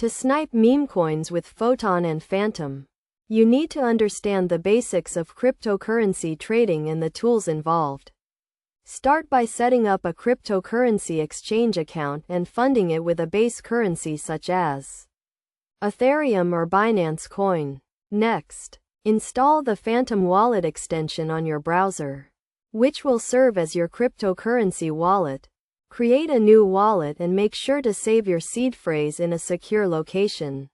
To snipe meme coins with Photon and Phantom, you need to understand the basics of cryptocurrency trading and the tools involved. Start by setting up a cryptocurrency exchange account and funding it with a base currency such as Ethereum or Binance Coin. Next, install the Phantom wallet extension on your browser, which will serve as your cryptocurrency wallet. Create a new wallet and make sure to save your seed phrase in a secure location.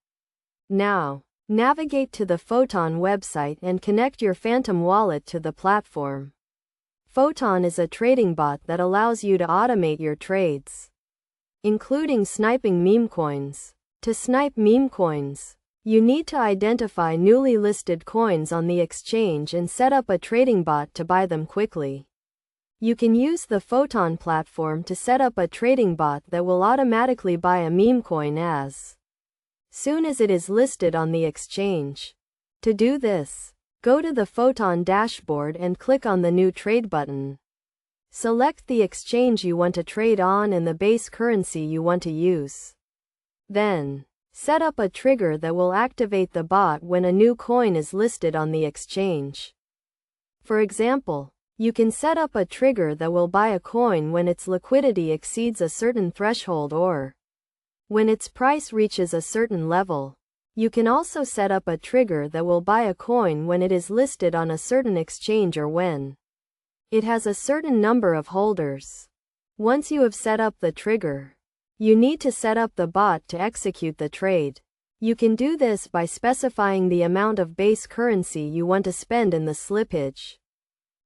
Now, navigate to the Photon website and connect your Phantom wallet to the platform. Photon is a trading bot that allows you to automate your trades, including sniping meme coins. To snipe meme coins, you need to identify newly listed coins on the exchange and set up a trading bot to buy them quickly. You can use the Photon platform to set up a trading bot that will automatically buy a meme coin as soon as it is listed on the exchange. To do this, go to the Photon dashboard and click on the New Trade button. Select the exchange you want to trade on and the base currency you want to use. Then, set up a trigger that will activate the bot when a new coin is listed on the exchange. For example, you can set up a trigger that will buy a coin when its liquidity exceeds a certain threshold or when its price reaches a certain level. You can also set up a trigger that will buy a coin when it is listed on a certain exchange or when it has a certain number of holders. Once you have set up the trigger, you need to set up the bot to execute the trade. You can do this by specifying the amount of base currency you want to spend and the slippage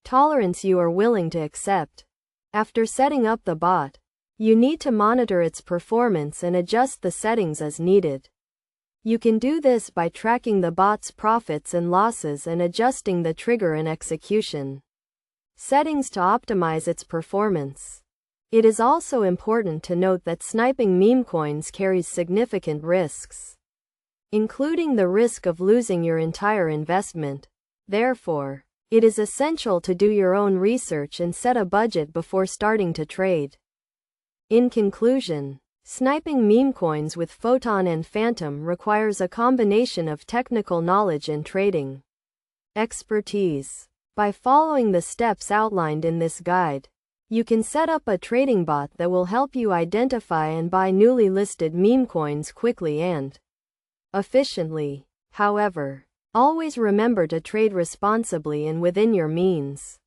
tolerance you are willing to accept. After setting up the bot, you need to monitor its performance and adjust the settings as needed. You can do this by tracking the bot's profits and losses and adjusting the trigger and execution settings to optimize its performance. It is also important to note that sniping meme coins carries significant risks, including the risk of losing your entire investment. Therefore, it is essential to do your own research and set a budget before starting to trade. In conclusion, sniping meme coins with Photon and Phantom requires a combination of technical knowledge and trading expertise. By following the steps outlined in this guide, you can set up a trading bot that will help you identify and buy newly listed meme coins quickly and efficiently. However, always remember to trade responsibly and within your means.